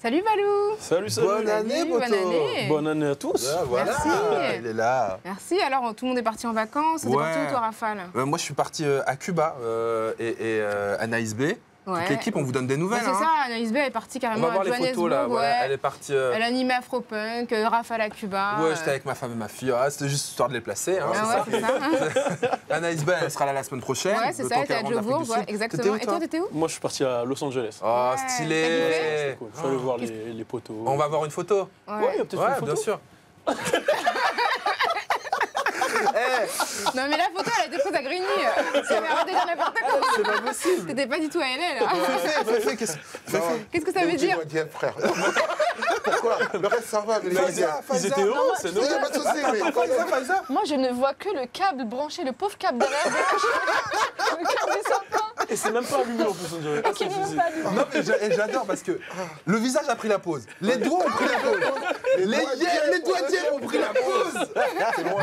Salut Valou. Salut, salut. Bonne année, Bonne année. Bonne année à tous. Ah, voilà, Merci. il est là. Merci. Alors, tout le monde est parti en vacances. T'es parti où, toi, Rafale? Moi, je suis parti à Cuba et Anaïs B. Ouais. Toute l'équipe, on vous donne des nouvelles. C'est ça, Anaïs B est partie On carrément va voir à les Johannesburg. photos là. Ouais. Voilà, elle est partie. Elle animait Afropunk, Rafale à Cuba. Ouais, j'étais avec ma femme et ma fille. Ah, c'était juste histoire de les placer. Hein, Ah ouais, c'est ça. Anaïs B, elle sera là la semaine prochaine. Ouais, c'est ça, elle était à Jobourg, ouais, exactement. Et toi, t'étais où? Moi, je suis parti à Los Angeles. Oh, Ouais. stylé. C'était cool. Je suis allé voir les poteaux. On va voir une photo. Ouais, il y a peut-être une photo. bien sûr. Non, mais la photo, elle a été prise à Grigny. Ça m'a raté dans n'importe quoi. C'est pas possible. T'étais pas du tout à LA, là. Féfé, Qu'est-ce que ça veut dire? Dis-moi, frère. Pourquoi? Le reste, ça va, mais Ils étaient heureux, c'est il n'y a normal. pas de souci, mais Moi, je ne vois que le câble branché, le pauvre câble derrière. Le câble est sympa. Et c'est même pas allumé en plus, on dirait. Qui n'est même pas allumé. Non, mais j'adore parce que le visage a pris la pause. Les doigts ont pris la pause. Les doigtiers ont pris la pause. c'est moi.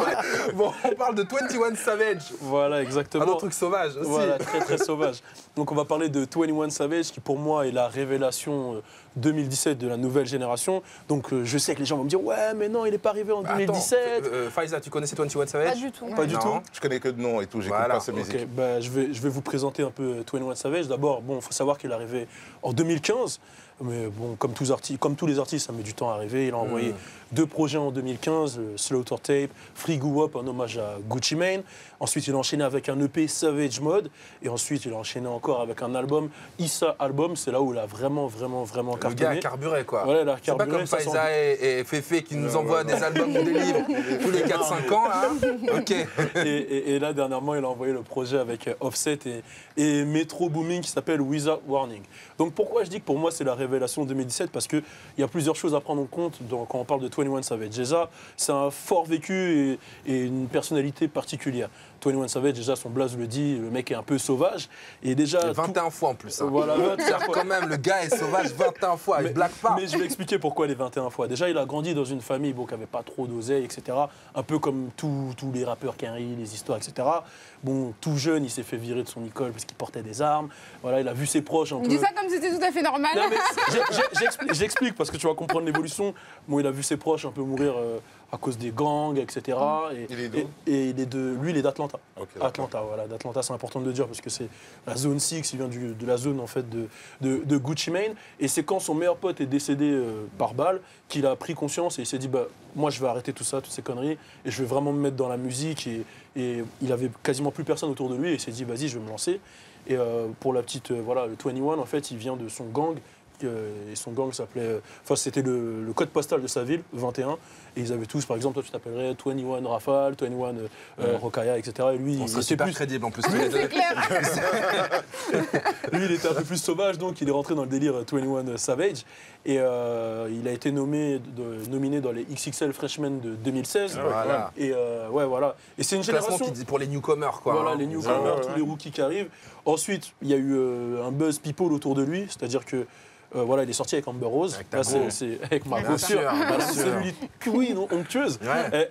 Bon, on parle de 21 Savage. Voilà, exactement. Un autre truc sauvage aussi. Voilà, très très sauvage. Donc on va parler de 21 Savage qui pour moi est la révélation 2017 de la nouvelle génération. Donc je sais que les gens vont me dire ouais mais non il n'est pas arrivé en 2017. Attends, Faiza, tu connaissais 21 Savage? Pas du tout. Pas du Non. tout. Je connais que de nom et tout, j'écoute Voilà. pas sa musique. Ok, bah, je vais vous présenter un peu 21 Savage. D'abord, bon, il faut savoir qu'il est arrivé en 2015. Mais bon, comme tous les artistes, ça met du temps à arriver. Il a envoyé 2 projets en 2015, Slaughter Tape, Free Goo Wop, en hommage à Gucci Mane. Ensuite, il a enchaîné avec un EP Savage Mode. Et ensuite, il a enchaîné encore avec un album, Issa Album. C'est là où il a vraiment Le cartonné. gars a carburé quoi. Voilà, il a C'est pas carburé, comme ça Faiza et Féfé qui nous envoient des albums ou des livres tous les 4-5 ans là. Ok. Et là, dernièrement, il a envoyé le projet avec Offset et Metro Booming qui s'appelle Without Warning. Donc pourquoi je dis que pour moi c'est la révélation 2017? Parce qu'il y a plusieurs choses à prendre en compte quand on parle de 21 Savage. Déjà, c'est un fort vécu et une personnalité particulière. 21 Savage, déjà, son blaze le dit, le mec est un peu sauvage. Et déjà, 21 fois en plus. Hein. Voilà, 21 C'est-à-dire fois. quand même, le gars est sauvage 21 fois, il blague pas. Mais je vais expliquer pourquoi les 21 fois. Déjà, il a grandi dans une famille qui n'avait pas trop d'oseille, etc. Un peu comme tous les rappeurs Kenry, les histoires, etc. Bon, tout jeune, il s'est fait virer de son école parce qu'il portait des armes. Voilà, il a vu ses proches un Il peu... dit ça comme si c'était tout à fait normal. Non, mais j'explique parce que tu vas comprendre l'évolution. Bon, il a vu ses proches un peu mourir à cause des gangs, etc. Il est d'où? Et lui, il est d'Atlanta. Ok, d'accord. Atlanta, voilà. D'Atlanta, c'est important de le dire parce que c'est la zone 6, il vient de la zone en fait de Gucci Mane. Et c'est quand son meilleur pote est décédé par balle qu'il a pris conscience et il s'est dit bah, moi, je vais arrêter tout ça, toutes ces conneries, et je vais vraiment me mettre dans la musique. Et il avait quasiment plus personne autour de lui et il s'est dit vas-y, je vais me lancer. Et pour la petite, voilà, le 21, en fait, il vient de son gang. Et son gang s'appelait. Enfin, c'était le code postal de sa ville, 21. Et ils avaient tous, par exemple, toi, tu t'appellerais 21 Rafale, 21 Rokaya, etc. Et lui, On il serait était super plus. crédible en plus. tous les deux. C'est clair. Lui, il était un peu plus sauvage, donc il est rentré dans le délire 21 Savage. Et il a été nominé dans les XXL Freshmen de 2016. Voilà. Et ouais, voilà. Et c'est une Classement génération. qui dit pour les newcomers quoi. Voilà, hein. les newcomers, Ouais. tous les rookies qui arrivent. Ensuite, il y a eu un buzz people autour de lui, c'est-à-dire que voilà, il est sorti avec Amber Rose. Avec ta Là, go. c'est avec ma Bien voiture. sûr, bien Voilà, sûr. c'est oui, non, onctueuse. Ouais.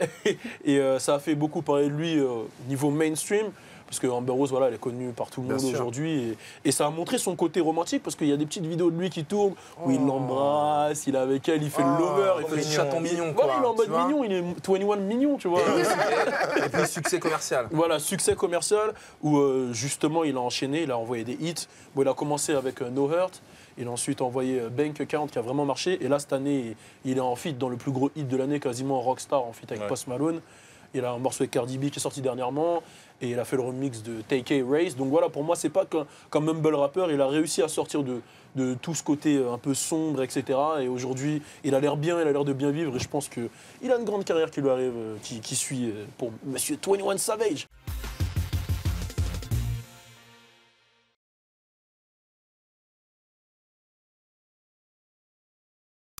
Et ça a fait beaucoup parler de lui niveau mainstream. Parce que Amber Rose, voilà, elle est connue par tout le Bien monde sûr. aujourd'hui. Et ça a montré son côté romantique parce qu'il y a des petites vidéos de lui qui tournent où il l'embrasse, il est avec elle, il fait le lover. il Il fait fait le chaton mignon, Voilà, quoi, il est en tu mode vois. mignon, il est 21 mignon, tu vois. Et puis succès commercial. Voilà, succès commercial où justement il a enchaîné, il a envoyé des hits. Bon, il a commencé avec No Hurt, il a ensuite envoyé Bank Account qui a vraiment marché. Et là, cette année, il est en feat dans le plus gros hit de l'année, quasiment Rockstar en feat avec Ouais. Post Malone. Il a un morceau avec Cardi B qui est sorti dernièrement et il a fait le remix de Take Race. Donc voilà, pour moi, c'est pas qu'un mumble rapper, il a réussi à sortir de tout ce côté un peu sombre, etc. Et aujourd'hui, il a l'air bien, il a l'air de bien vivre et je pense qu'il a une grande carrière qui lui arrive, qui suit pour Monsieur 21 Savage.